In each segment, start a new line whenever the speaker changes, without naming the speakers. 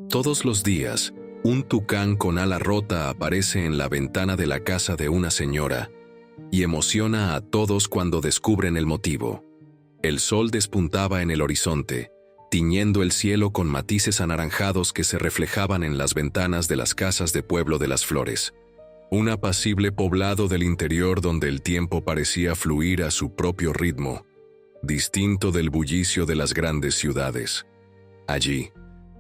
Todos los días, un tucán con ala rota aparece en la ventana de la casa de una señora y emociona a todos cuando descubren el motivo. El sol despuntaba en el horizonte, tiñendo el cielo con matices anaranjados que se reflejaban en las ventanas de las casas de Pueblo de las Flores. Un apacible poblado del interior donde el tiempo parecía fluir a su propio ritmo, distinto del bullicio de las grandes ciudades. Allí,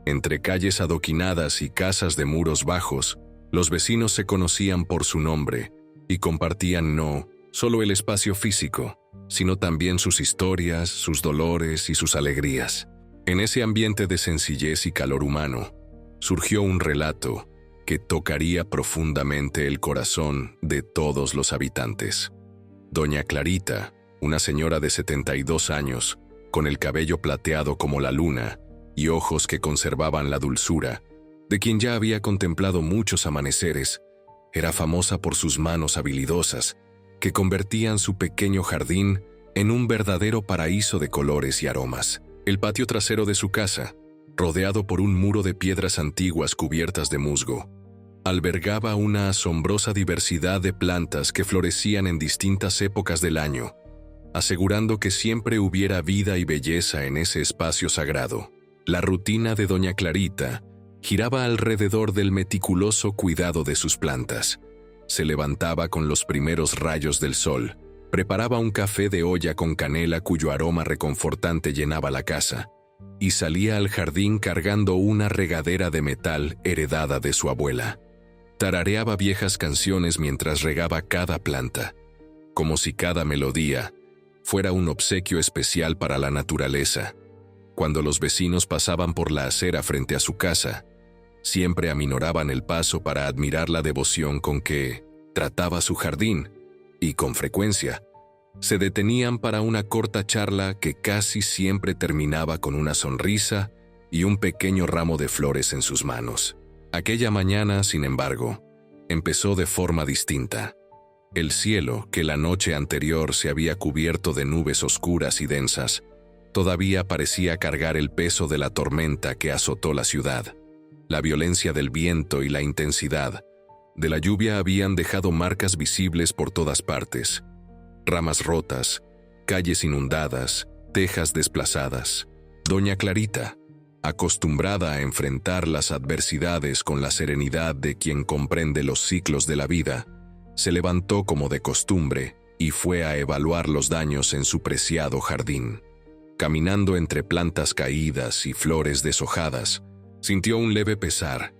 entre calles adoquinadas y casas de muros bajos, los vecinos se conocían por su nombre y compartían no solo el espacio físico, sino también sus historias, sus dolores y sus alegrías. En ese ambiente de sencillez y calor humano, surgió un relato que tocaría profundamente el corazón de todos los habitantes. Doña Clarita, una señora de 72 años, con el cabello plateado como la luna y ojos que conservaban la dulzura, de quien ya había contemplado muchos amaneceres, era famosa por sus manos habilidosas, que convertían su pequeño jardín en un verdadero paraíso de colores y aromas. El patio trasero de su casa, rodeado por un muro de piedras antiguas cubiertas de musgo, albergaba una asombrosa diversidad de plantas que florecían en distintas épocas del año, asegurando que siempre hubiera vida y belleza en ese espacio sagrado. La rutina de Doña Clarita giraba alrededor del meticuloso cuidado de sus plantas. Se levantaba con los primeros rayos del sol, preparaba un café de olla con canela cuyo aroma reconfortante llenaba la casa, y salía al jardín cargando una regadera de metal heredada de su abuela. Tarareaba viejas canciones mientras regaba cada planta, como si cada melodía fuera un obsequio especial para la naturaleza. Cuando los vecinos pasaban por la acera frente a su casa, siempre aminoraban el paso para admirar la devoción con que trataba su jardín, y con frecuencia se detenían para una corta charla que casi siempre terminaba con una sonrisa y un pequeño ramo de flores en sus manos. Aquella mañana, sin embargo, empezó de forma distinta. El cielo, que la noche anterior se había cubierto de nubes oscuras y densas, todavía parecía cargar el peso de la tormenta que azotó la ciudad. La violencia del viento y la intensidad de la lluvia habían dejado marcas visibles por todas partes. Ramas rotas, calles inundadas, tejas desplazadas. Doña Clarita, acostumbrada a enfrentar las adversidades con la serenidad de quien comprende los ciclos de la vida, se levantó como de costumbre y fue a evaluar los daños en su preciado jardín. Caminando entre plantas caídas y flores deshojadas, sintió un leve pesar,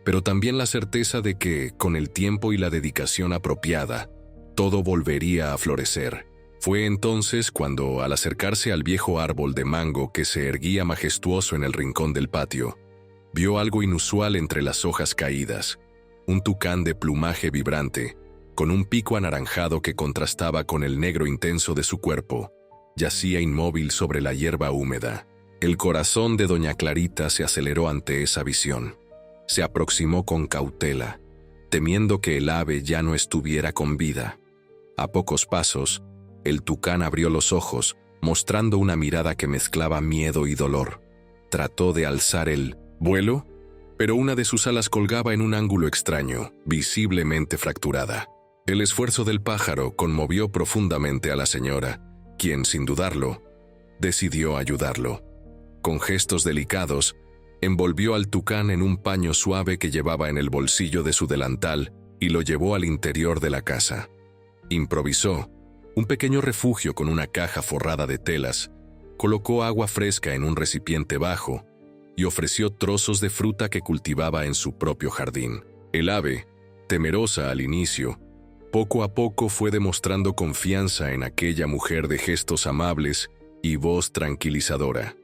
pero también la certeza de que, con el tiempo y la dedicación apropiada, todo volvería a florecer. Fue entonces cuando, al acercarse al viejo árbol de mango que se erguía majestuoso en el rincón del patio, vio algo inusual entre las hojas caídas: un tucán de plumaje vibrante, con un pico anaranjado que contrastaba con el negro intenso de su cuerpo, yacía inmóvil sobre la hierba húmeda. El corazón de Doña Clarita se aceleró ante esa visión. Se aproximó con cautela, temiendo que el ave ya no estuviera con vida. A pocos pasos, el tucán abrió los ojos, mostrando una mirada que mezclaba miedo y dolor. Trató de alzar el vuelo, pero una de sus alas colgaba en un ángulo extraño, visiblemente fracturada. El esfuerzo del pájaro conmovió profundamente a la señora, quien, sin dudarlo, decidió ayudarlo. Con gestos delicados, envolvió al tucán en un paño suave que llevaba en el bolsillo de su delantal y lo llevó al interior de la casa. Improvisó un pequeño refugio con una caja forrada de telas, colocó agua fresca en un recipiente bajo y ofreció trozos de fruta que cultivaba en su propio jardín. El ave, temerosa al inicio, poco a poco fue demostrando confianza en aquella mujer de gestos amables y voz tranquilizadora.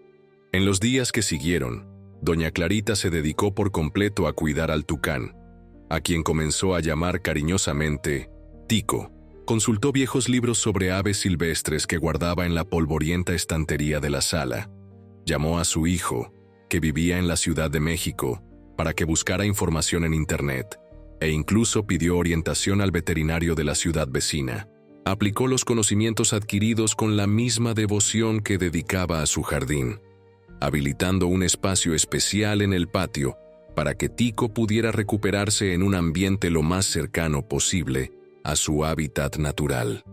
En los días que siguieron, Doña Clarita se dedicó por completo a cuidar al tucán, a quien comenzó a llamar cariñosamente Tico. Consultó viejos libros sobre aves silvestres que guardaba en la polvorienta estantería de la sala. Llamó a su hijo, que vivía en la Ciudad de México, para que buscara información en Internet, e incluso pidió orientación al veterinario de la ciudad vecina. Aplicó los conocimientos adquiridos con la misma devoción que dedicaba a su jardín. habilitando un espacio especial en el patio para que Tico pudiera recuperarse en un ambiente lo más cercano posible a su hábitat natural.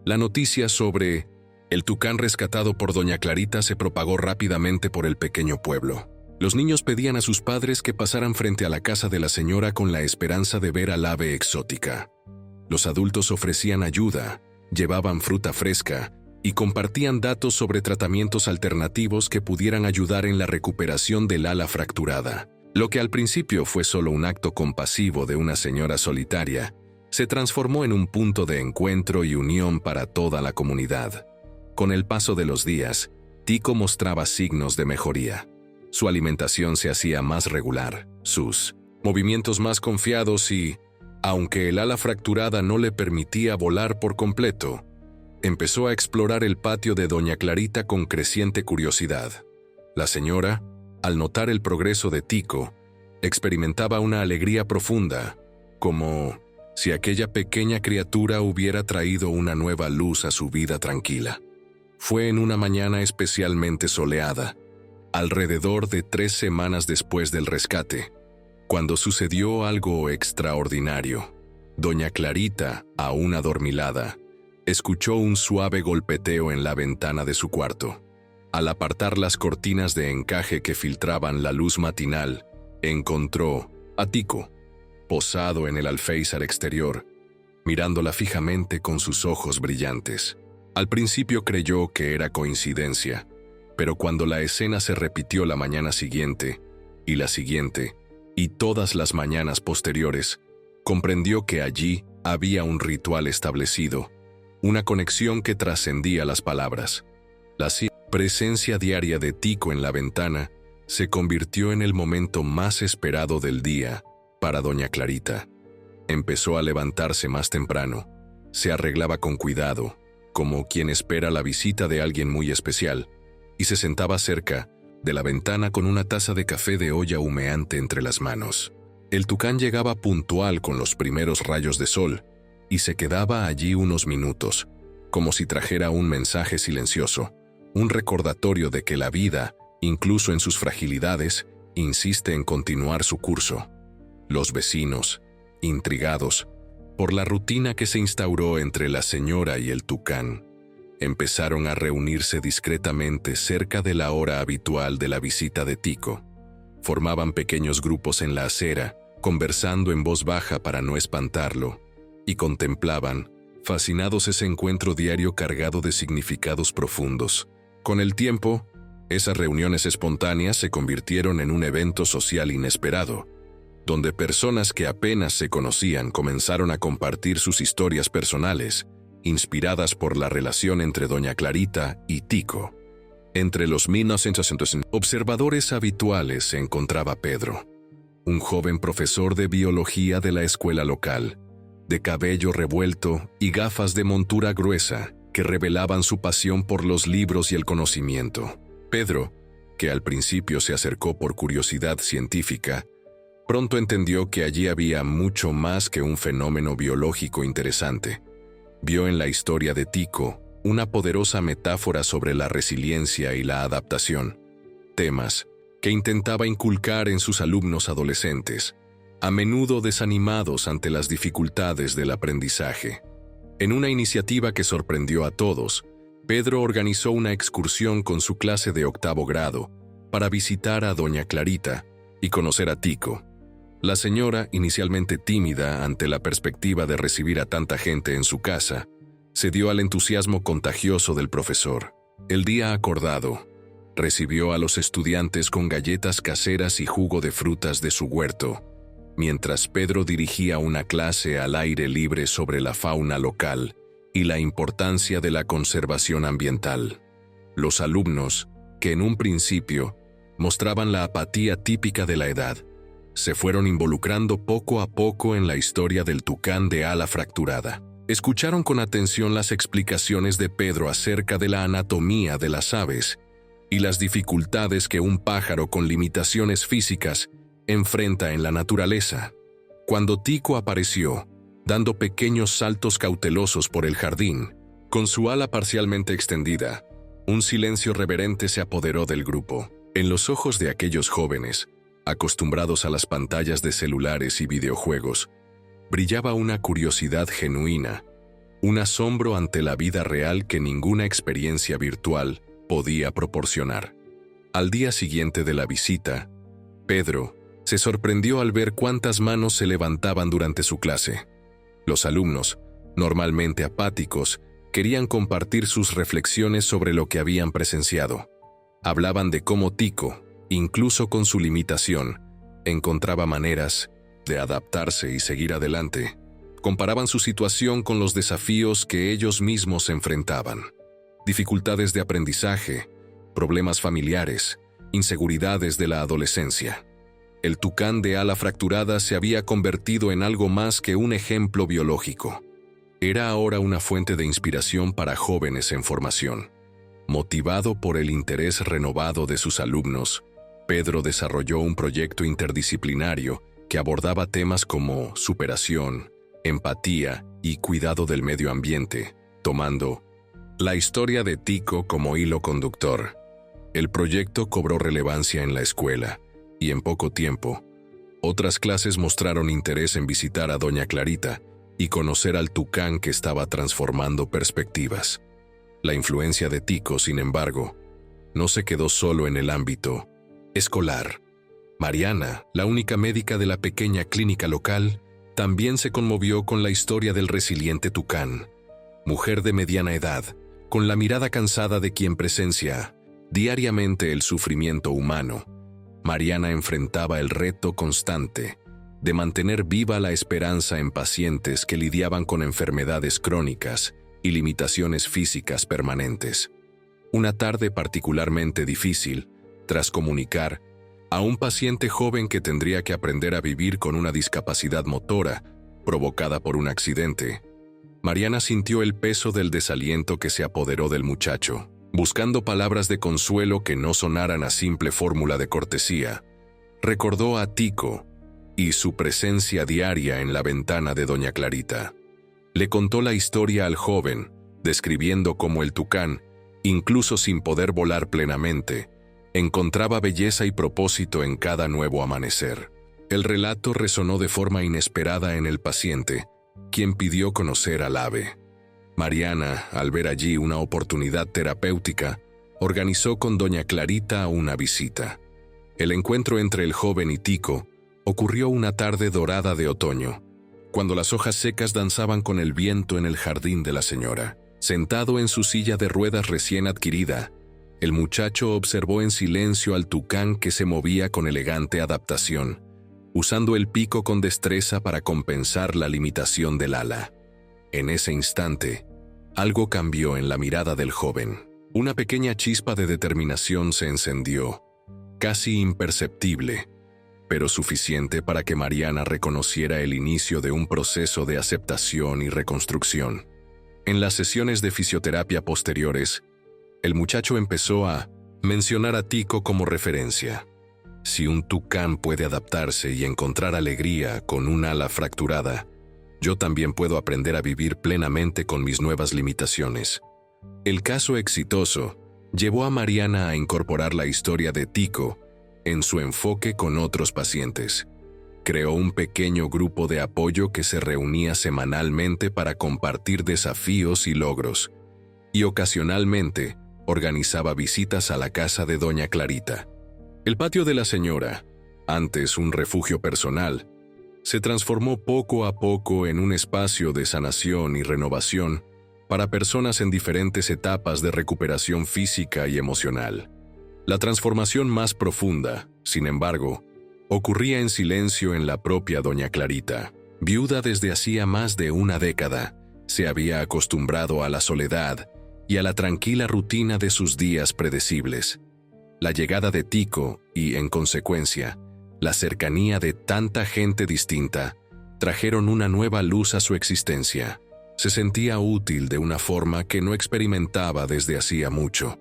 La noticia sobre el tucán rescatado por doña Clarita se propagó rápidamente por el pequeño pueblo. Los niños pedían a sus padres que pasaran frente a la casa de la señora con la esperanza de ver al ave exótica. Los adultos ofrecían ayuda, llevaban fruta fresca y compartían datos sobre tratamientos alternativos que pudieran ayudar en la recuperación del ala fracturada. Lo que al principio fue solo un acto compasivo de una señora solitaria, se transformó en un punto de encuentro y unión para toda la comunidad. Con el paso de los días, Tico mostraba signos de mejoría. Su alimentación se hacía más regular, sus movimientos más confiados y, aunque el ala fracturada no le permitía volar por completo, empezó a explorar el patio de doña Clarita con creciente curiosidad. La señora, al notar el progreso de Tico, experimentaba una alegría profunda, como si aquella pequeña criatura hubiera traído una nueva luz a su vida tranquila. Fue en una mañana especialmente soleada, alrededor de 3 semanas después del rescate, cuando sucedió algo extraordinario. Doña Clarita, aún adormilada, escuchó un suave golpeteo en la ventana de su cuarto. Al apartar las cortinas de encaje que filtraban la luz matinal, encontró a Tico, posado en el alféizar exterior, mirándola fijamente con sus ojos brillantes. Al principio creyó que era coincidencia, pero cuando la escena se repitió la mañana siguiente, y la siguiente, y todas las mañanas posteriores, comprendió que allí había un ritual establecido, una conexión que trascendía las palabras. La presencia diaria de Tico en la ventana se convirtió en el momento más esperado del día para doña Clarita. Empezó a levantarse más temprano, se arreglaba con cuidado, como quien espera la visita de alguien muy especial, y se sentaba cerca de la ventana con una taza de café de olla humeante entre las manos. El tucán llegaba puntual con los primeros rayos de sol, y se quedaba allí unos minutos, como si trajera un mensaje silencioso, un recordatorio de que la vida, incluso en sus fragilidades, insiste en continuar su curso. Los vecinos, intrigados por la rutina que se instauró entre la señora y el tucán, empezaron a reunirse discretamente cerca de la hora habitual de la visita de Tico. Formaban pequeños grupos en la acera, conversando en voz baja para no espantarlo, y contemplaban, fascinados, ese encuentro diario cargado de significados profundos. Con el tiempo, esas reuniones espontáneas se convirtieron en un evento social inesperado, donde personas que apenas se conocían comenzaron a compartir sus historias personales, inspiradas por la relación entre doña Clarita y Tico. Entre los 1900 observadores habituales se encontraba Pedro, un joven profesor de biología de la escuela local, de cabello revuelto y gafas de montura gruesa que revelaban su pasión por los libros y el conocimiento. Pedro, que al principio se acercó por curiosidad científica, pronto entendió que allí había mucho más que un fenómeno biológico interesante. Vio en la historia de Tico una poderosa metáfora sobre la resiliencia y la adaptación, temas que intentaba inculcar en sus alumnos adolescentes, a menudo desanimados ante las dificultades del aprendizaje. En una iniciativa que sorprendió a todos, Pedro organizó una excursión con su clase de 8º grado para visitar a doña Clarita y conocer a Tico. La señora, inicialmente tímida ante la perspectiva de recibir a tanta gente en su casa, se dio al entusiasmo contagioso del profesor. El día acordado, recibió a los estudiantes con galletas caseras y jugo de frutas de su huerto, mientras Pedro dirigía una clase al aire libre sobre la fauna local y la importancia de la conservación ambiental. Los alumnos, que en un principio mostraban la apatía típica de la edad, se fueron involucrando poco a poco en la historia del tucán de ala fracturada. Escucharon con atención las explicaciones de Pedro acerca de la anatomía de las aves y las dificultades que un pájaro con limitaciones físicas enfrenta en la naturaleza. Cuando Tico apareció, dando pequeños saltos cautelosos por el jardín, con su ala parcialmente extendida, un silencio reverente se apoderó del grupo. En los ojos de aquellos jóvenes, acostumbrados a las pantallas de celulares y videojuegos, brillaba una curiosidad genuina, un asombro ante la vida real que ninguna experiencia virtual podía proporcionar. Al día siguiente de la visita, Pedro se sorprendió al ver cuántas manos se levantaban durante su clase. Los alumnos, normalmente apáticos, querían compartir sus reflexiones sobre lo que habían presenciado. Hablaban de cómo Tico, incluso con su limitación, encontraba maneras de adaptarse y seguir adelante. Comparaban su situación con los desafíos que ellos mismos enfrentaban. Dificultades de aprendizaje, problemas familiares, inseguridades de la adolescencia. El tucán de ala fracturada se había convertido en algo más que un ejemplo biológico. Era ahora una fuente de inspiración para jóvenes en formación. Motivado por el interés renovado de sus alumnos, Pedro desarrolló un proyecto interdisciplinario que abordaba temas como superación, empatía y cuidado del medio ambiente, tomando la historia de Tico como hilo conductor. El proyecto cobró relevancia en la escuela, y en poco tiempo, otras clases mostraron interés en visitar a Doña Clarita y conocer al tucán que estaba transformando perspectivas. La influencia de Tico, sin embargo, no se quedó solo en el ámbito escolar. Mariana, la única médica de la pequeña clínica local, también se conmovió con la historia del resiliente tucán. Mujer de mediana edad, con la mirada cansada de quien presencia diariamente el sufrimiento humano, Mariana enfrentaba el reto constante de mantener viva la esperanza en pacientes que lidiaban con enfermedades crónicas y limitaciones físicas permanentes. Una tarde particularmente difícil, tras comunicar a un paciente joven que tendría que aprender a vivir con una discapacidad motora provocada por un accidente, Mariana sintió el peso del desaliento que se apoderó del muchacho. Buscando palabras de consuelo que no sonaran a simple fórmula de cortesía, recordó a Tico y su presencia diaria en la ventana de Doña Clarita. Le contó la historia al joven, describiendo cómo el tucán, incluso sin poder volar plenamente, encontraba belleza y propósito en cada nuevo amanecer. El relato resonó de forma inesperada en el paciente, quien pidió conocer al ave. Mariana, al ver allí una oportunidad terapéutica, organizó con Doña Clarita una visita. El encuentro entre el joven y Tico ocurrió una tarde dorada de otoño, cuando las hojas secas danzaban con el viento en el jardín de la señora. Sentado en su silla de ruedas recién adquirida, el muchacho observó en silencio al tucán que se movía con elegante adaptación, usando el pico con destreza para compensar la limitación del ala. En ese instante, algo cambió en la mirada del joven. Una pequeña chispa de determinación se encendió, casi imperceptible, pero suficiente para que Mariana reconociera el inicio de un proceso de aceptación y reconstrucción. En las sesiones de fisioterapia posteriores, el muchacho empezó a mencionar a Tico como referencia. Si un tucán puede adaptarse y encontrar alegría con un ala fracturada, yo también puedo aprender a vivir plenamente con mis nuevas limitaciones. El caso exitoso llevó a Mariana a incorporar la historia de Tico en su enfoque con otros pacientes. Creó un pequeño grupo de apoyo que se reunía semanalmente para compartir desafíos y logros, y ocasionalmente organizaba visitas a la casa de Doña Clarita. El patio de la señora, antes un refugio personal, se transformó poco a poco en un espacio de sanación y renovación para personas en diferentes etapas de recuperación física y emocional. La transformación más profunda, sin embargo, ocurría en silencio en la propia Doña Clarita. Viuda desde hacía más de una década, se había acostumbrado a la soledad y a la tranquila rutina de sus días predecibles. La llegada de Tico y, en consecuencia, la cercanía de tanta gente distinta trajeron una nueva luz a su existencia. Se sentía útil de una forma que no experimentaba desde hacía mucho,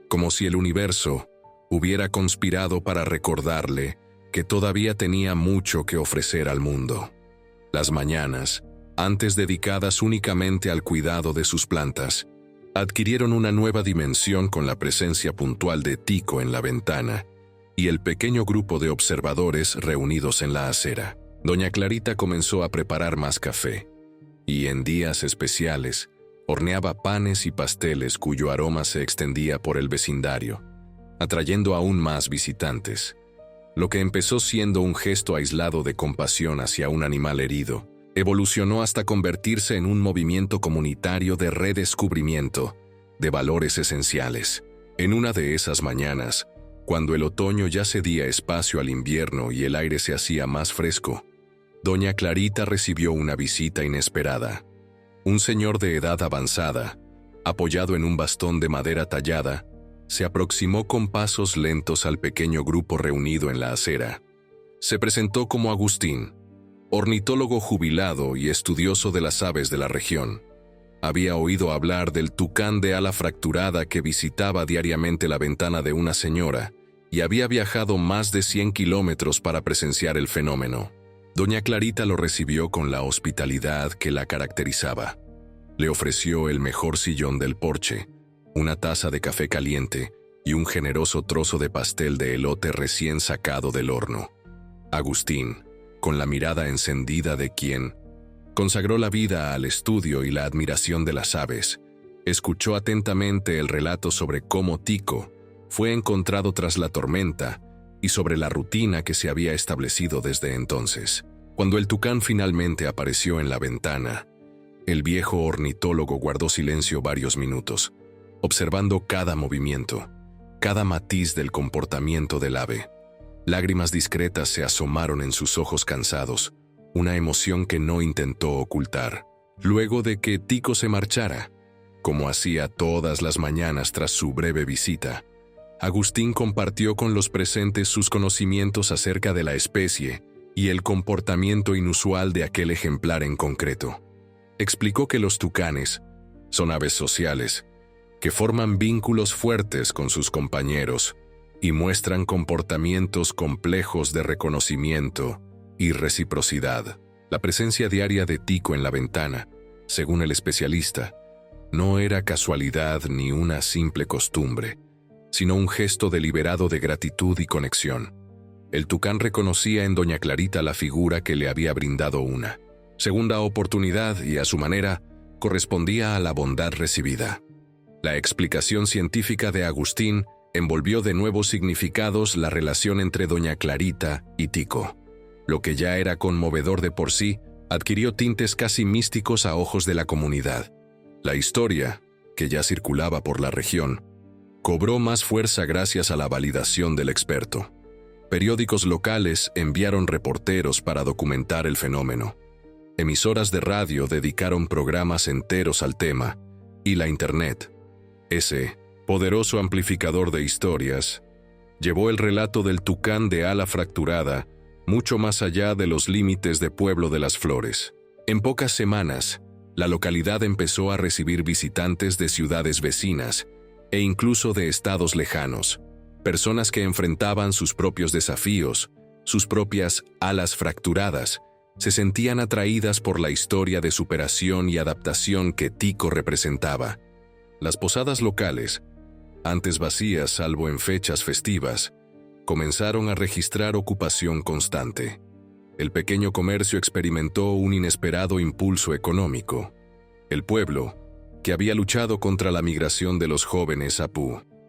como si el universo hubiera conspirado para recordarle que todavía tenía mucho que ofrecer al mundo. Las mañanas, antes dedicadas únicamente al cuidado de sus plantas, adquirieron una nueva dimensión con la presencia puntual de Tico en la ventana, y el pequeño grupo de observadores reunidos en la acera. Doña Clarita comenzó a preparar más café, y en días especiales horneaba panes y pasteles cuyo aroma se extendía por el vecindario, atrayendo aún más visitantes. Lo que empezó siendo un gesto aislado de compasión hacia un animal herido, evolucionó hasta convertirse en un movimiento comunitario de redescubrimiento de valores esenciales. En una de esas mañanas, cuando el otoño ya cedía espacio al invierno y el aire se hacía más fresco, Doña Clarita recibió una visita inesperada. Un señor de edad avanzada, apoyado en un bastón de madera tallada, se aproximó con pasos lentos al pequeño grupo reunido en la acera. Se presentó como Agustín, ornitólogo jubilado y estudioso de las aves de la región. Había oído hablar del tucán de ala fracturada que visitaba diariamente la ventana de una señora y había viajado más de 100 kilómetros para presenciar el fenómeno. Doña Clarita lo recibió con la hospitalidad que la caracterizaba. Le ofreció el mejor sillón del porche, una taza de café caliente y un generoso trozo de pastel de elote recién sacado del horno. Agustín, con la mirada encendida de quien consagró la vida al estudio y la admiración de las aves, escuchó atentamente el relato sobre cómo Tico fue encontrado tras la tormenta y sobre la rutina que se había establecido desde entonces. Cuando el tucán finalmente apareció en la ventana, el viejo ornitólogo guardó silencio varios minutos, observando cada movimiento, cada matiz del comportamiento del ave. Lágrimas discretas se asomaron en sus ojos cansados, una emoción que no intentó ocultar. Luego de que Tico se marchara, como hacía todas las mañanas tras su breve visita, Agustín compartió con los presentes sus conocimientos acerca de la especie y el comportamiento inusual de aquel ejemplar en concreto. Explicó que los tucanes son aves sociales, que forman vínculos fuertes con sus compañeros y muestran comportamientos complejos de reconocimiento y reciprocidad. La presencia diaria de Tico en la ventana, según el especialista, no era casualidad ni una simple costumbre, sino un gesto deliberado de gratitud y conexión. El tucán reconocía en Doña Clarita la figura que le había brindado una segunda oportunidad y, a su manera, correspondía a la bondad recibida. La explicación científica de Agustín envolvió de nuevos significados la relación entre Doña Clarita y Tico. Lo que ya era conmovedor de por sí, adquirió tintes casi místicos a ojos de la comunidad. La historia, que ya circulaba por la región, cobró más fuerza gracias a la validación del experto. Periódicos locales enviaron reporteros para documentar el fenómeno. Emisoras de radio dedicaron programas enteros al tema, y la Internet, ese poderoso amplificador de historias, llevó el relato del tucán de ala fracturada mucho más allá de los límites de Pueblo de las Flores. En pocas semanas, la localidad empezó a recibir visitantes de ciudades vecinas e incluso de estados lejanos, personas que enfrentaban sus propios desafíos, sus propias alas fracturadas, se sentían atraídas por la historia de superación y adaptación que Tico representaba. Las posadas locales, antes vacías salvo en fechas festivas, comenzaron a registrar ocupación constante. El pequeño comercio experimentó un inesperado impulso económico. El pueblo, que había luchado contra la migración de los jóvenes a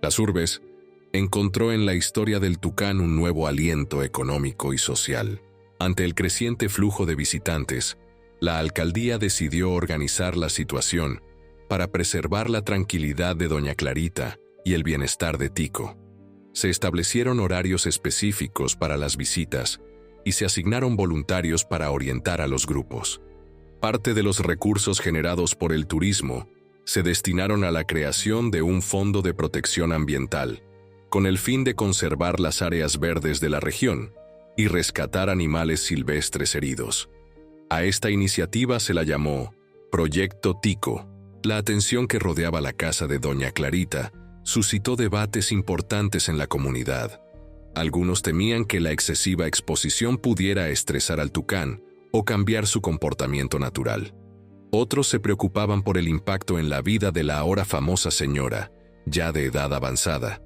las urbes, encontró en la historia del tucán un nuevo aliento económico y social. Ante el creciente flujo de visitantes, la alcaldía decidió organizar la situación para preservar la tranquilidad de Doña Clarita y el bienestar de Tico. Se establecieron horarios específicos para las visitas y se asignaron voluntarios para orientar a los grupos. Parte de los recursos generados por el turismo se destinaron a la creación de un fondo de protección ambiental, con el fin de conservar las áreas verdes de la región y rescatar animales silvestres heridos. A esta iniciativa se la llamó Proyecto Tico. La atención que rodeaba la casa de Doña Clarita suscitó debates importantes en la comunidad. Algunos temían que la excesiva exposición pudiera estresar al tucán o cambiar su comportamiento natural. Otros se preocupaban por el impacto en la vida de la ahora famosa señora, ya de edad avanzada.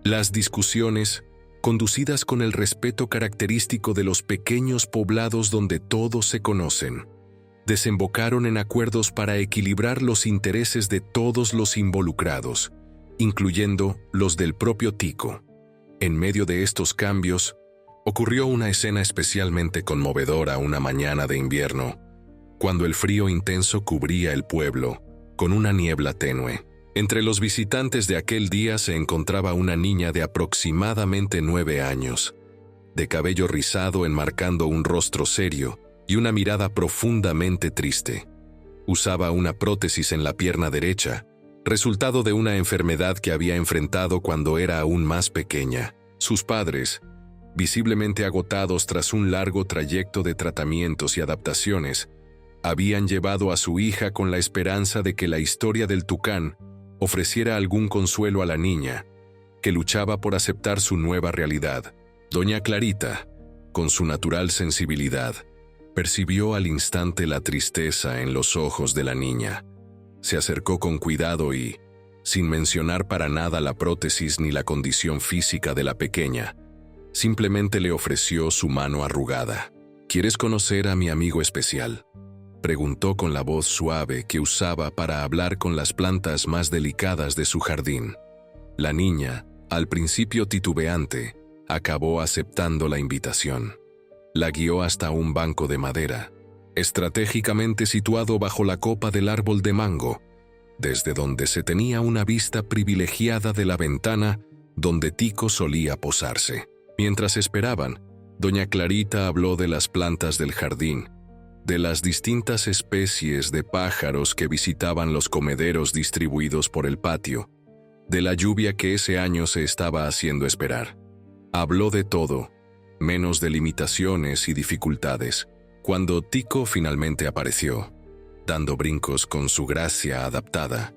Las discusiones conducidas con el respeto característico de los pequeños poblados donde todos se conocen, desembocaron en acuerdos para equilibrar los intereses de todos los involucrados, incluyendo los del propio Tico. En medio de estos cambios, ocurrió una escena especialmente conmovedora una mañana de invierno, cuando el frío intenso cubría el pueblo con una niebla tenue. Entre los visitantes de aquel día se encontraba una niña de aproximadamente 9 años, de cabello rizado enmarcando un rostro serio y una mirada profundamente triste. Usaba una prótesis en la pierna derecha, resultado de una enfermedad que había enfrentado cuando era aún más pequeña. Sus padres, visiblemente agotados tras un largo trayecto de tratamientos y adaptaciones, habían llevado a su hija con la esperanza de que la historia del tucán ofreciera algún consuelo a la niña, que luchaba por aceptar su nueva realidad. Doña Clarita, con su natural sensibilidad, percibió al instante la tristeza en los ojos de la niña. Se acercó con cuidado y, sin mencionar para nada la prótesis ni la condición física de la pequeña, simplemente le ofreció su mano arrugada. ¿Quieres conocer a mi amigo especial?, preguntó con la voz suave que usaba para hablar con las plantas más delicadas de su jardín. La niña, al principio titubeante, acabó aceptando la invitación. La guió hasta un banco de madera, estratégicamente situado bajo la copa del árbol de mango, desde donde se tenía una vista privilegiada de la ventana donde Tico solía posarse. Mientras esperaban, doña Clarita habló de las plantas del jardín, de las distintas especies de pájaros que visitaban los comederos distribuidos por el patio, de la lluvia que ese año se estaba haciendo esperar. Habló de todo, menos de limitaciones y dificultades. Cuando Tico finalmente apareció, dando brincos con su gracia adaptada,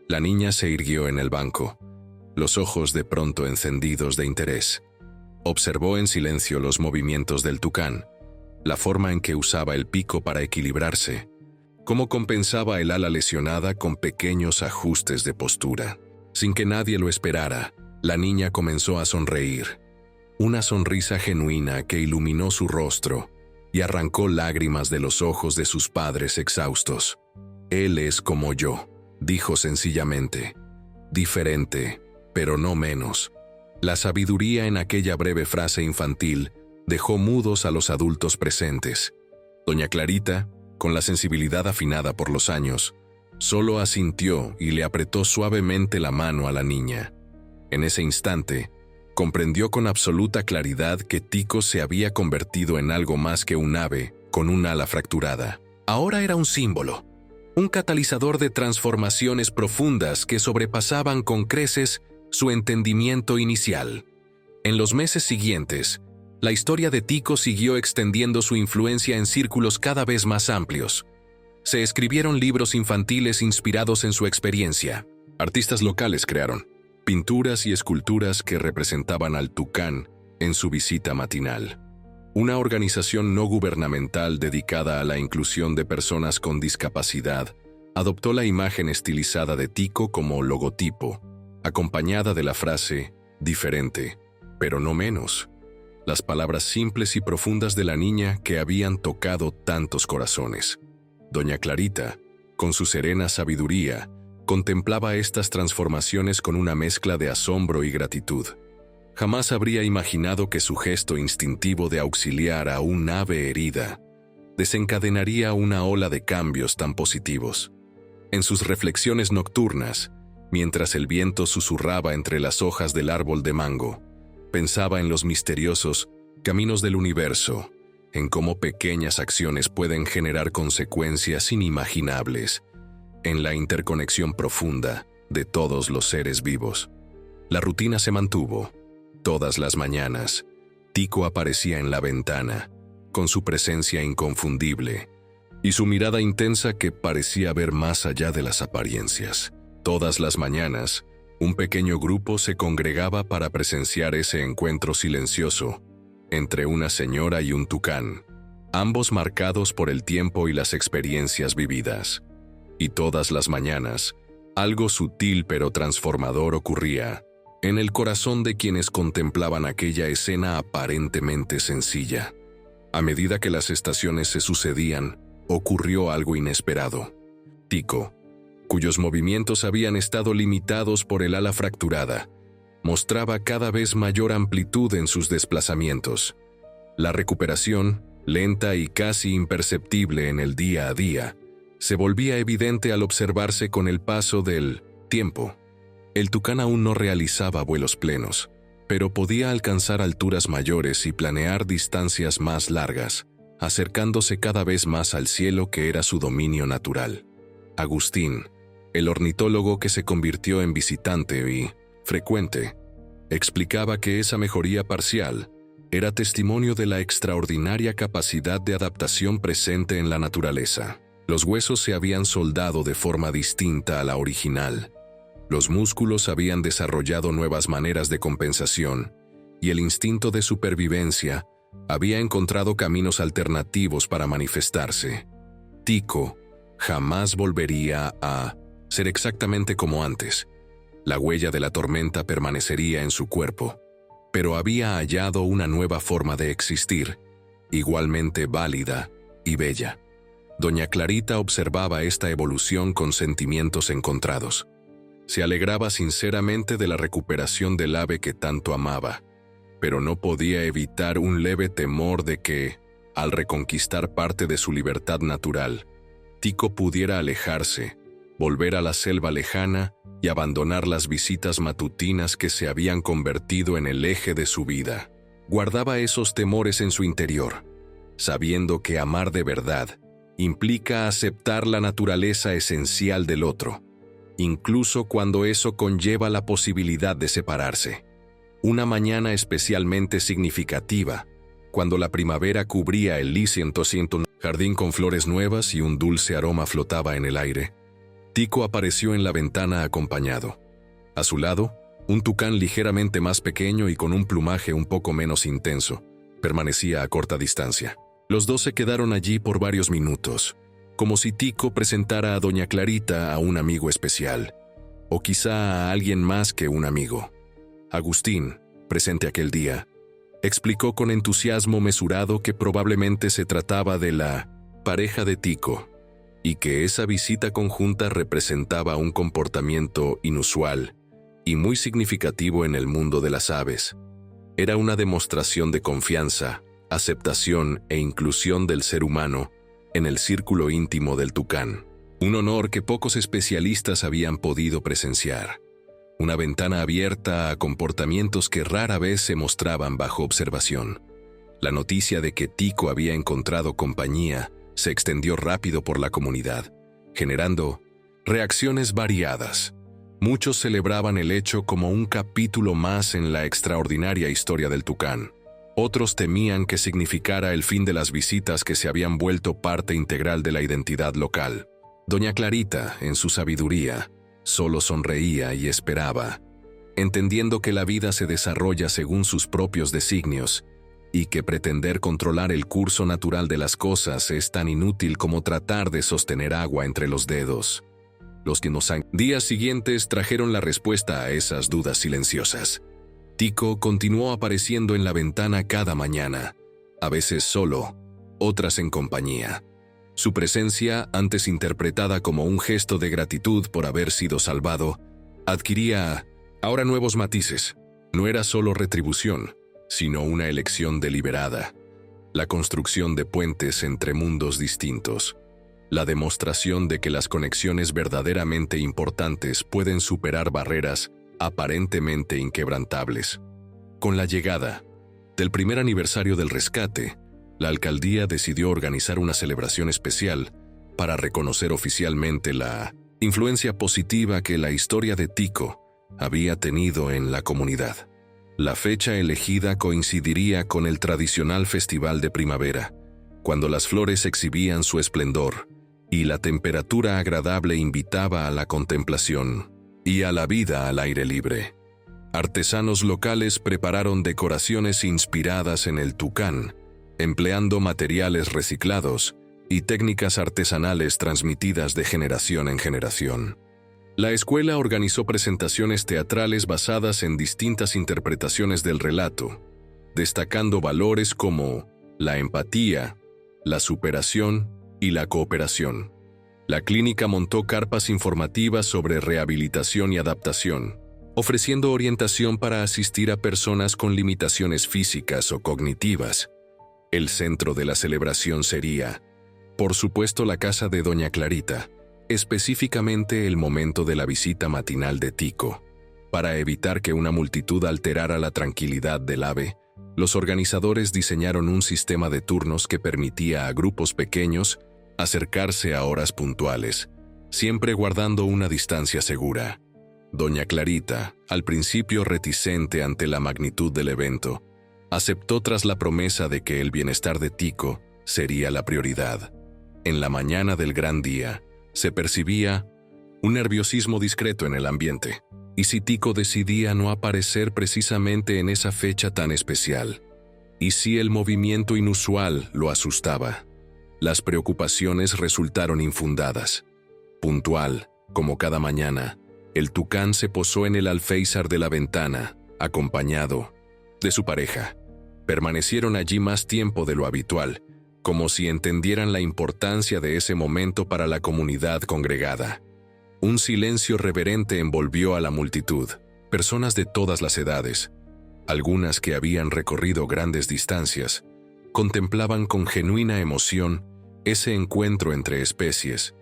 la niña se irguió en el banco, los ojos de pronto encendidos de interés. Observó en silencio los movimientos del tucán, la forma en que usaba el pico para equilibrarse, cómo compensaba el ala lesionada con pequeños ajustes de postura. Sin que nadie lo esperara, la niña comenzó a sonreír. Una sonrisa genuina que iluminó su rostro y arrancó lágrimas de los ojos de sus padres exhaustos. «Él es como yo», dijo sencillamente. «Diferente, pero no menos». La sabiduría en aquella breve frase infantil dejó mudos a los adultos presentes. Doña Clarita, con la sensibilidad afinada por los años, solo asintió y le apretó suavemente la mano a la niña. En ese instante, comprendió con absoluta claridad que Tico se había convertido en algo más que un ave con un ala fracturada. Ahora era un símbolo, un catalizador de transformaciones profundas que sobrepasaban con creces su entendimiento inicial. En los meses siguientes, la historia de Tico siguió extendiendo su influencia en círculos cada vez más amplios. Se escribieron libros infantiles inspirados en su experiencia. Artistas locales crearon pinturas y esculturas que representaban al tucán en su visita matinal. Una organización no gubernamental dedicada a la inclusión de personas con discapacidad adoptó la imagen estilizada de Tico como logotipo, acompañada de la frase «diferente, pero no menos», las palabras simples y profundas de la niña que habían tocado tantos corazones. Doña Clarita, con su serena sabiduría, contemplaba estas transformaciones con una mezcla de asombro y gratitud. Jamás habría imaginado que su gesto instintivo de auxiliar a un ave herida desencadenaría una ola de cambios tan positivos. En sus reflexiones nocturnas, mientras el viento susurraba entre las hojas del árbol de mango, pensaba en los misteriosos caminos del universo, en cómo pequeñas acciones pueden generar consecuencias inimaginables, en la interconexión profunda de todos los seres vivos. La rutina se mantuvo. Todas las mañanas, Tico aparecía en la ventana, con su presencia inconfundible y su mirada intensa que parecía ver más allá de las apariencias. Todas las mañanas, un pequeño grupo se congregaba para presenciar ese encuentro silencioso entre una señora y un tucán, ambos marcados por el tiempo y las experiencias vividas. Y todas las mañanas, algo sutil pero transformador ocurría. en el corazón de quienes contemplaban aquella escena aparentemente sencilla. A medida que las estaciones se sucedían, ocurrió algo inesperado. Tico, cuyos movimientos habían estado limitados por el ala fracturada, mostraba cada vez mayor amplitud en sus desplazamientos. La recuperación, lenta y casi imperceptible en el día a día, se volvía evidente al observarse con el paso del tiempo. El tucán aún no realizaba vuelos plenos, pero podía alcanzar alturas mayores y planear distancias más largas, acercándose cada vez más al cielo que era su dominio natural. Agustín, el ornitólogo que se convirtió en visitante y frecuente, explicaba que esa mejoría parcial era testimonio de la extraordinaria capacidad de adaptación presente en la naturaleza. Los huesos se habían soldado de forma distinta a la original. Los músculos habían desarrollado nuevas maneras de compensación, y el instinto de supervivencia había encontrado caminos alternativos para manifestarse. Tico jamás volvería a ser exactamente como antes. La huella de la tormenta permanecería en su cuerpo, pero había hallado una nueva forma de existir, igualmente válida y bella. Doña Clarita observaba esta evolución con sentimientos encontrados. Se alegraba sinceramente de la recuperación del ave que tanto amaba, pero no podía evitar un leve temor de que, al reconquistar parte de su libertad natural, Tico pudiera alejarse, volver a la selva lejana y abandonar las visitas matutinas que se habían convertido en el eje de su vida. Guardaba esos temores en su interior, sabiendo que amar de verdad implica aceptar la naturaleza esencial del otro, incluso cuando eso conlleva la posibilidad de separarse. Una mañana especialmente significativa, cuando la primavera cubría el liciento jardín con flores nuevas y un dulce aroma flotaba en el aire, Tico apareció en la ventana acompañado. A su lado, un tucán ligeramente más pequeño y con un plumaje un poco menos intenso, permanecía a corta distancia. Los dos se quedaron allí por varios minutos, como si Tico presentara a Doña Clarita a un amigo especial, o quizá a alguien más que un amigo. Agustín, presente aquel día, explicó con entusiasmo mesurado que probablemente se trataba de la pareja de Tico, y que esa visita conjunta representaba un comportamiento inusual y muy significativo en el mundo de las aves. Era una demostración de confianza, aceptación e inclusión del ser humano en el círculo íntimo del tucán. Un honor que pocos especialistas habían podido presenciar. Una ventana abierta a comportamientos que rara vez se mostraban bajo observación. La noticia de que Tico había encontrado compañía se extendió rápido por la comunidad, generando reacciones variadas. Muchos celebraban el hecho como un capítulo más en la extraordinaria historia del tucán. Otros temían que significara el fin de las visitas que se habían vuelto parte integral de la identidad local. Doña Clarita, en su sabiduría, solo sonreía y esperaba, entendiendo que la vida se desarrolla según sus propios designios y que pretender controlar el curso natural de las cosas es tan inútil como tratar de sostener agua entre los dedos. Los días siguientes trajeron la respuesta a esas dudas silenciosas. Tico continuó apareciendo en la ventana cada mañana, a veces solo, otras en compañía. Su presencia, antes interpretada como un gesto de gratitud por haber sido salvado, adquiría ahora nuevos matices. No era solo retribución, sino una elección deliberada, la construcción de puentes entre mundos distintos, la demostración de que las conexiones verdaderamente importantes pueden superar barreras aparentemente inquebrantables. Con la llegada del primer aniversario del rescate, la alcaldía decidió organizar una celebración especial para reconocer oficialmente la influencia positiva que la historia de Tico había tenido en la comunidad. La fecha elegida coincidiría con el tradicional festival de primavera, cuando las flores exhibían su esplendor y la temperatura agradable invitaba a la contemplación y a la vida al aire libre. Artesanos locales prepararon decoraciones inspiradas en el tucán, empleando materiales reciclados y técnicas artesanales transmitidas de generación en generación. La escuela organizó presentaciones teatrales basadas en distintas interpretaciones del relato, destacando valores como la empatía, la superación y la cooperación. La clínica montó carpas informativas sobre rehabilitación y adaptación, ofreciendo orientación para asistir a personas con limitaciones físicas o cognitivas. El centro de la celebración sería, por supuesto, la casa de Doña Clarita, específicamente el momento de la visita matinal de Tico. Para evitar que una multitud alterara la tranquilidad del ave, los organizadores diseñaron un sistema de turnos que permitía a grupos pequeños acercarse a horas puntuales, siempre guardando una distancia segura. Doña Clarita, al principio reticente ante la magnitud del evento, aceptó tras la promesa de que el bienestar de Tico sería la prioridad. En la mañana del gran día, se percibía un nerviosismo discreto en el ambiente. ¿Y si Tico decidía no aparecer precisamente en esa fecha tan especial? ¿Y si el movimiento inusual lo asustaba? Las preocupaciones resultaron infundadas. Puntual, como cada mañana, el tucán se posó en el alféizar de la ventana, acompañado de su pareja. Permanecieron allí más tiempo de lo habitual, como si entendieran la importancia de ese momento para la comunidad congregada. Un silencio reverente envolvió a la multitud, personas de todas las edades. Algunas que habían recorrido grandes distancias, contemplaban con genuina emoción ese encuentro entre especies,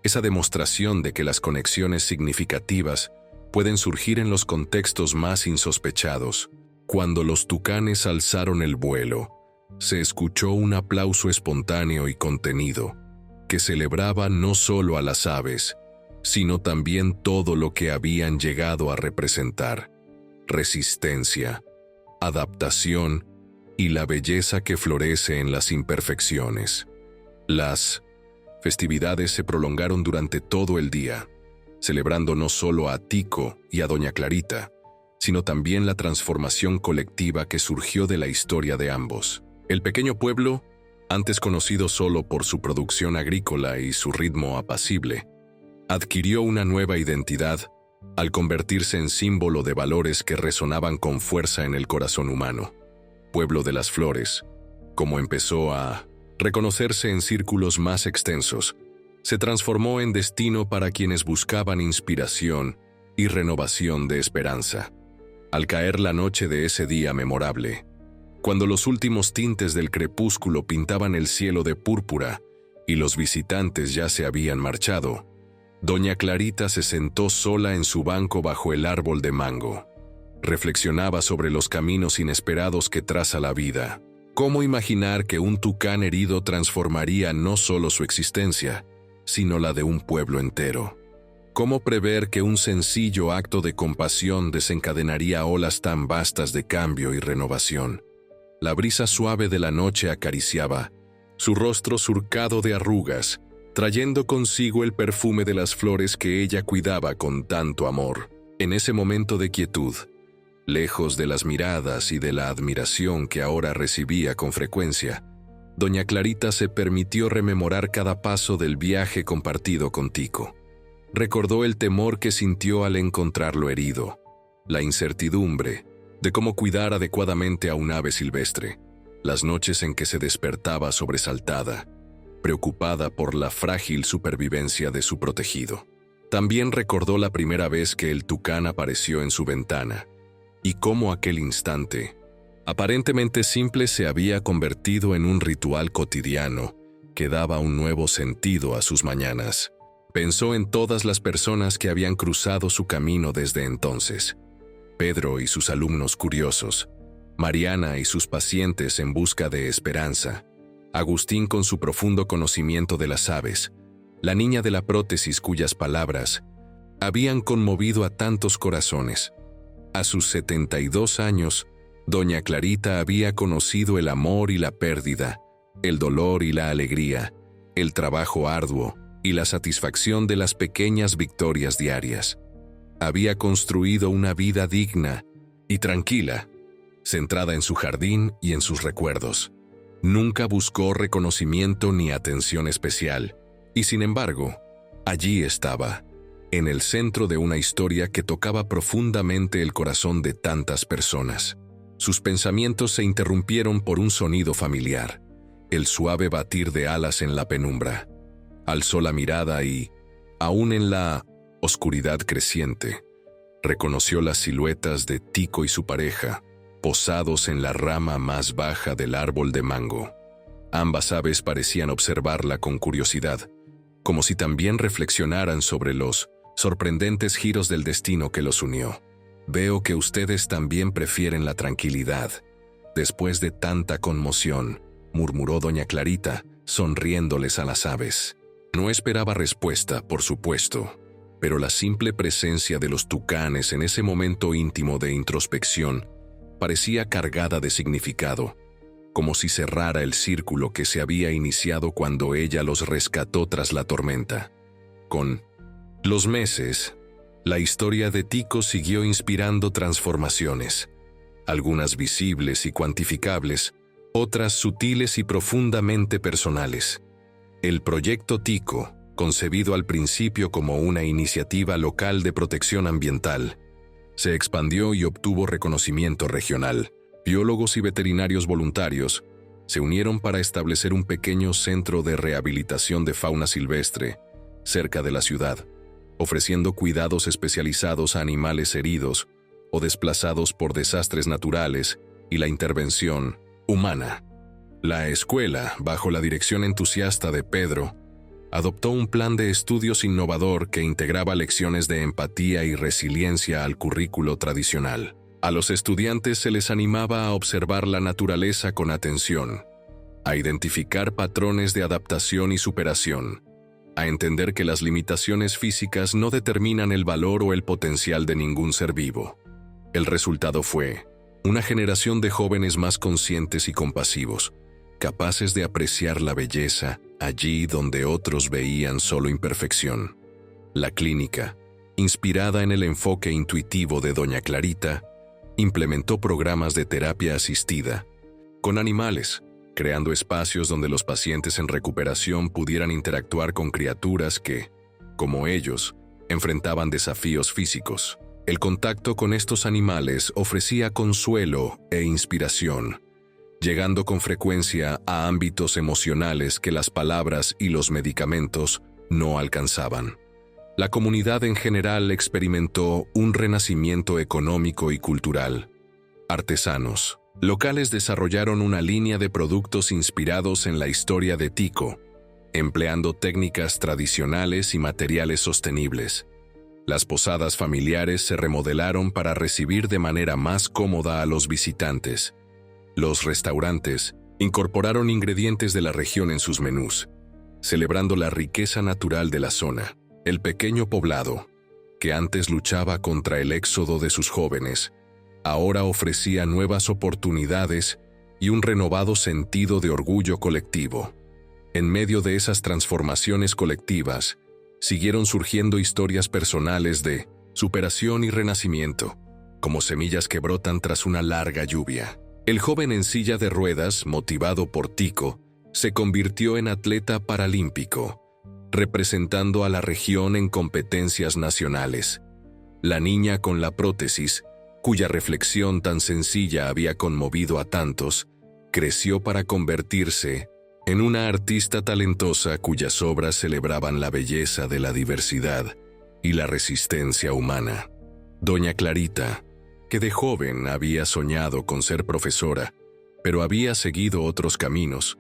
esa demostración de que las conexiones significativas pueden surgir en los contextos más insospechados. Cuando los tucanes alzaron el vuelo, se escuchó un aplauso espontáneo y contenido, que celebraba no solo a las aves, sino también todo lo que habían llegado a representar: resistencia, adaptación y la belleza que florece en las imperfecciones. Las festividades se prolongaron durante todo el día, celebrando no solo a Tico y a Doña Clarita, sino también la transformación colectiva que surgió de la historia de ambos. El pequeño pueblo, antes conocido solo por su producción agrícola y su ritmo apacible, adquirió una nueva identidad al convertirse en símbolo de valores que resonaban con fuerza en el corazón humano. Pueblo de las Flores, como empezó a reconocerse en círculos más extensos, se transformó en destino para quienes buscaban inspiración y renovación de esperanza. Al caer la noche de ese día memorable, cuando los últimos tintes del crepúsculo pintaban el cielo de púrpura y los visitantes ya se habían marchado, Doña Clarita se sentó sola en su banco bajo el árbol de mango. Reflexionaba sobre los caminos inesperados que traza la vida. ¿Cómo imaginar que un tucán herido transformaría no solo su existencia, sino la de un pueblo entero? ¿Cómo prever que un sencillo acto de compasión desencadenaría olas tan vastas de cambio y renovación? La brisa suave de la noche acariciaba su rostro surcado de arrugas, trayendo consigo el perfume de las flores que ella cuidaba con tanto amor. En ese momento de quietud, lejos de las miradas y de la admiración que ahora recibía con frecuencia, Doña Clarita se permitió rememorar cada paso del viaje compartido con Tico. Recordó el temor que sintió al encontrarlo herido, la incertidumbre de cómo cuidar adecuadamente a un ave silvestre, las noches en que se despertaba sobresaltada, preocupada por la frágil supervivencia de su protegido. También recordó la primera vez que el tucán apareció en su ventana, y cómo aquel instante, aparentemente simple, se había convertido en un ritual cotidiano que daba un nuevo sentido a sus mañanas. Pensó en todas las personas que habían cruzado su camino desde entonces: Pedro y sus alumnos curiosos, Mariana y sus pacientes en busca de esperanza, Agustín con su profundo conocimiento de las aves, la niña de la prótesis cuyas palabras habían conmovido a tantos corazones. A sus 72 años, Doña Clarita había conocido el amor y la pérdida, el dolor y la alegría, el trabajo arduo y la satisfacción de las pequeñas victorias diarias. Había construido una vida digna y tranquila, centrada en su jardín y en sus recuerdos. Nunca buscó reconocimiento ni atención especial, y sin embargo, allí estaba, en el centro de una historia que tocaba profundamente el corazón de tantas personas. Sus pensamientos se interrumpieron por un sonido familiar, el suave batir de alas en la penumbra. Alzó la mirada y, aún en la oscuridad creciente, reconoció las siluetas de Tico y su pareja, posados en la rama más baja del árbol de mango. Ambas aves parecían observarla con curiosidad, como si también reflexionaran sobre los sorprendentes giros del destino que los unió. Veo que ustedes también prefieren la tranquilidad. Después de tanta conmoción, murmuró doña Clarita, sonriéndoles a las aves. No esperaba respuesta, por supuesto, pero la simple presencia de los tucanes en ese momento íntimo de introspección parecía cargada de significado, como si cerrara el círculo que se había iniciado cuando ella los rescató tras la tormenta. Con los meses, la historia de Tico siguió inspirando transformaciones, algunas visibles y cuantificables, otras sutiles y profundamente personales. El proyecto Tico, concebido al principio como una iniciativa local de protección ambiental, se expandió y obtuvo reconocimiento regional. Biólogos y veterinarios voluntarios se unieron para establecer un pequeño centro de rehabilitación de fauna silvestre cerca de la ciudad, ofreciendo cuidados especializados a animales heridos o desplazados por desastres naturales y la intervención humana. La escuela, bajo la dirección entusiasta de Pedro, adoptó un plan de estudios innovador que integraba lecciones de empatía y resiliencia al currículo tradicional. A los estudiantes se les animaba a observar la naturaleza con atención, a identificar patrones de adaptación y superación, a entender que las limitaciones físicas no determinan el valor o el potencial de ningún ser vivo. El resultado fue una generación de jóvenes más conscientes y compasivos, capaces de apreciar la belleza allí donde otros veían solo imperfección. La clínica, inspirada en el enfoque intuitivo de doña Clarita, implementó programas de terapia asistida con animales, creando espacios donde los pacientes en recuperación pudieran interactuar con criaturas que, como ellos, enfrentaban desafíos físicos. El contacto con estos animales ofrecía consuelo e inspiración, llegando con frecuencia a ámbitos emocionales que las palabras y los medicamentos no alcanzaban. La comunidad en general experimentó un renacimiento económico y cultural. Artesanos locales desarrollaron una línea de productos inspirados en la historia de Tico, empleando técnicas tradicionales y materiales sostenibles. Las posadas familiares se remodelaron para recibir de manera más cómoda a los visitantes. Los restaurantes incorporaron ingredientes de la región en sus menús, celebrando la riqueza natural de la zona. El pequeño poblado, que antes luchaba contra el éxodo de sus jóvenes, ahora ofrecía nuevas oportunidades y un renovado sentido de orgullo colectivo. En medio de esas transformaciones colectivas, siguieron surgiendo historias personales de superación y renacimiento, como semillas que brotan tras una larga lluvia. El joven en silla de ruedas, motivado por Tico, se convirtió en atleta paralímpico, representando a la región en competencias nacionales. La niña con la prótesis, cuya reflexión tan sencilla había conmovido a tantos, creció para convertirse en una artista talentosa cuyas obras celebraban la belleza de la diversidad y la resistencia humana. Doña Clarita, que de joven había soñado con ser profesora, pero había seguido otros caminos,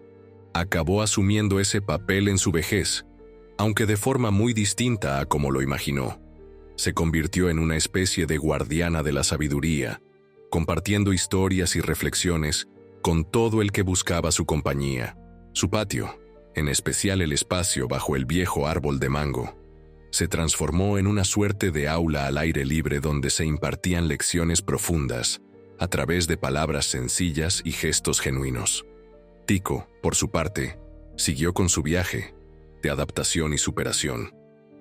acabó asumiendo ese papel en su vejez, aunque de forma muy distinta a como lo imaginó. Se convirtió en una especie de guardiana de la sabiduría, compartiendo historias y reflexiones con todo el que buscaba su compañía. Su patio, en especial el espacio bajo el viejo árbol de mango, se transformó en una suerte de aula al aire libre donde se impartían lecciones profundas a través de palabras sencillas y gestos genuinos. Tico, por su parte, siguió con su viaje de adaptación y superación.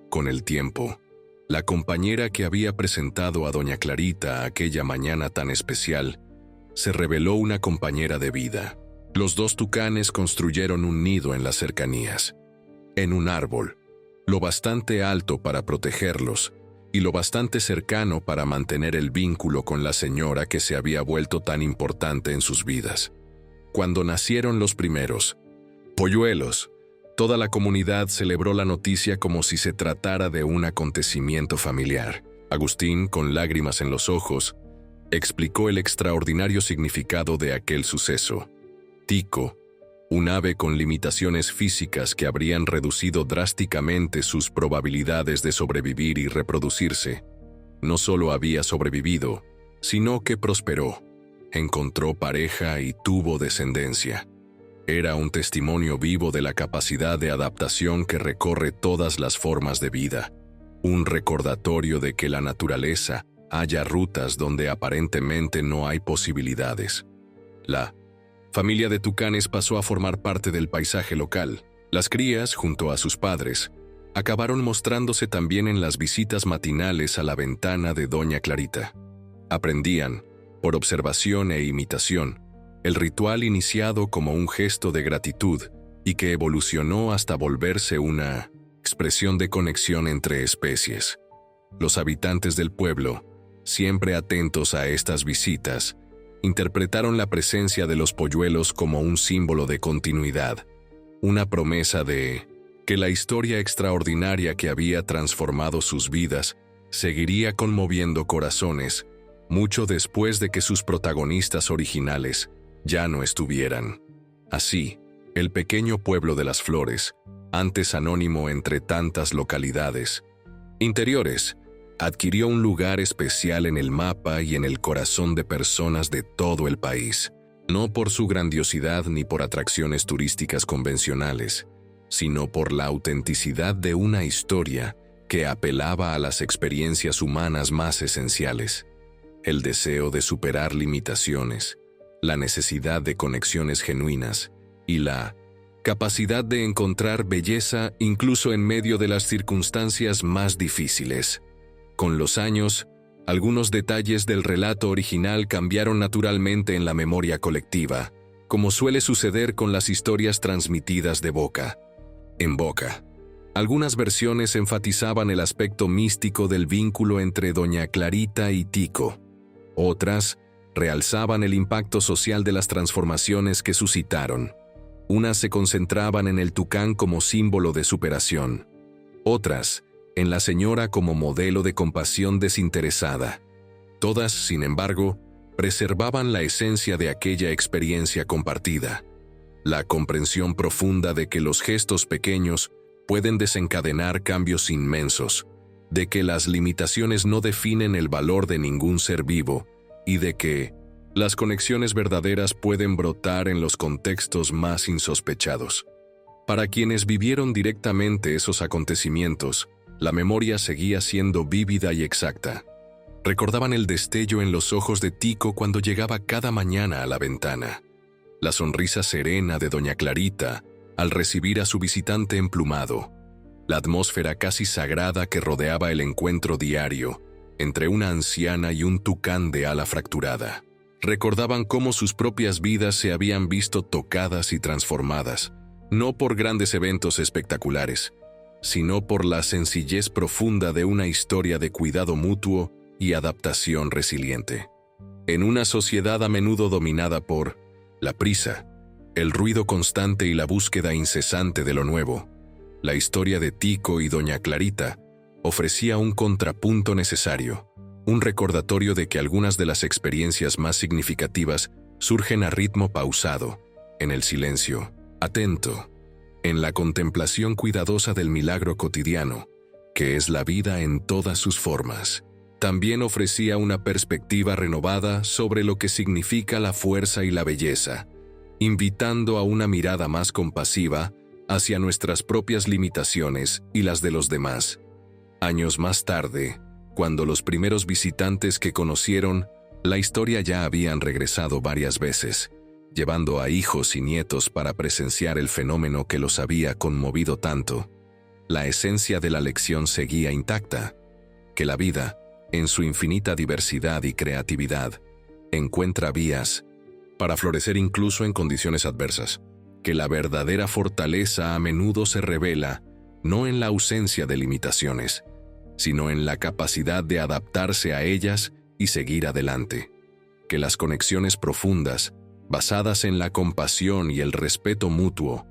Con el tiempo, la compañera que había presentado a doña Clarita aquella mañana tan especial se reveló una compañera de vida. Los dos tucanes construyeron un nido en las cercanías, en un árbol, lo bastante alto para protegerlos y lo bastante cercano para mantener el vínculo con la señora que se había vuelto tan importante en sus vidas. Cuando nacieron los primeros polluelos, toda la comunidad celebró la noticia como si se tratara de un acontecimiento familiar. Agustín, con lágrimas en los ojos, explicó el extraordinario significado de aquel suceso. Tico, un ave con limitaciones físicas que habrían reducido drásticamente sus probabilidades de sobrevivir y reproducirse, no solo había sobrevivido, sino que prosperó, encontró pareja y tuvo descendencia. Era un testimonio vivo de la capacidad de adaptación que recorre todas las formas de vida, un recordatorio de que la naturaleza halla rutas donde aparentemente no hay posibilidades. La familia de tucanes pasó a formar parte del paisaje local. Las crías, junto a sus padres, acabaron mostrándose también en las visitas matinales a la ventana de Doña Clarita. Aprendían, por observación e imitación, el ritual iniciado como un gesto de gratitud y que evolucionó hasta volverse una expresión de conexión entre especies. Los habitantes del pueblo, siempre atentos a estas visitas, interpretaron la presencia de los polluelos como un símbolo de continuidad, una promesa de que la historia extraordinaria que había transformado sus vidas seguiría conmoviendo corazones mucho después de que sus protagonistas originales ya no estuvieran. Así, el pequeño pueblo de Las Flores, antes anónimo entre tantas localidades interiores, adquirió un lugar especial en el mapa y en el corazón de personas de todo el país, no por su grandiosidad ni por atracciones turísticas convencionales, sino por la autenticidad de una historia que apelaba a las experiencias humanas más esenciales, el deseo de superar limitaciones, la necesidad de conexiones genuinas y la capacidad de encontrar belleza incluso en medio de las circunstancias más difíciles. Con los años, algunos detalles del relato original cambiaron naturalmente en la memoria colectiva, como suele suceder con las historias transmitidas de boca en boca. Algunas versiones enfatizaban el aspecto místico del vínculo entre Doña Clarita y Tico. Otras realzaban el impacto social de las transformaciones que suscitaron. Unas se concentraban en el tucán como símbolo de superación. Otras, en la señora como modelo de compasión desinteresada. Todas, sin embargo, preservaban la esencia de aquella experiencia compartida. La comprensión profunda de que los gestos pequeños pueden desencadenar cambios inmensos, de que las limitaciones no definen el valor de ningún ser vivo y de que las conexiones verdaderas pueden brotar en los contextos más insospechados. Para quienes vivieron directamente esos acontecimientos, la memoria seguía siendo vívida y exacta. Recordaban el destello en los ojos de Tico cuando llegaba cada mañana a la ventana, la sonrisa serena de Doña Clarita al recibir a su visitante emplumado, la atmósfera casi sagrada que rodeaba el encuentro diario entre una anciana y un tucán de ala fracturada. Recordaban cómo sus propias vidas se habían visto tocadas y transformadas, no por grandes eventos espectaculares, sino por la sencillez profunda de una historia de cuidado mutuo y adaptación resiliente. En una sociedad a menudo dominada por la prisa, el ruido constante y la búsqueda incesante de lo nuevo, la historia de Tico y Doña Clarita ofrecía un contrapunto necesario, un recordatorio de que algunas de las experiencias más significativas surgen a ritmo pausado, en el silencio, atento, en la contemplación cuidadosa del milagro cotidiano, que es la vida en todas sus formas. También ofrecía una perspectiva renovada sobre lo que significa la fuerza y la belleza, invitando a una mirada más compasiva hacia nuestras propias limitaciones y las de los demás. Años más tarde, cuando los primeros visitantes que conocieron la historia ya habían regresado varias veces, llevando a hijos y nietos para presenciar el fenómeno que los había conmovido tanto, la esencia de la lección seguía intacta, que la vida, en su infinita diversidad y creatividad, encuentra vías para florecer incluso en condiciones adversas, que la verdadera fortaleza a menudo se revela no en la ausencia de limitaciones, sino en la capacidad de adaptarse a ellas y seguir adelante. Que las conexiones profundas, basadas en la compasión y el respeto mutuo,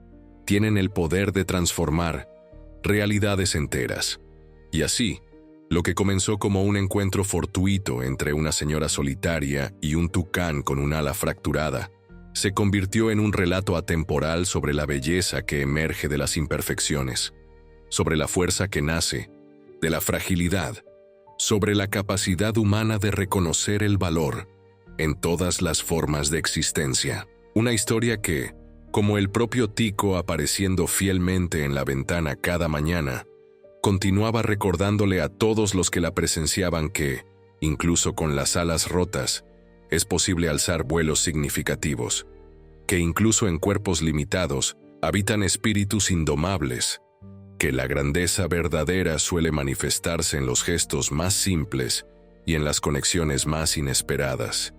tienen el poder de transformar realidades enteras. Y así, lo que comenzó como un encuentro fortuito entre una señora solitaria y un tucán con un ala fracturada, se convirtió en un relato atemporal sobre la belleza que emerge de las imperfecciones, sobre la fuerza que nace de la fragilidad, sobre la capacidad humana de reconocer el valor en todas las formas de existencia. Una historia que, como el propio Tico apareciendo fielmente en la ventana cada mañana, continuaba recordándole a todos los que la presenciaban que, incluso con las alas rotas, es posible alzar vuelos significativos, que incluso en cuerpos limitados habitan espíritus indomables, que la grandeza verdadera suele manifestarse en los gestos más simples y en las conexiones más inesperadas.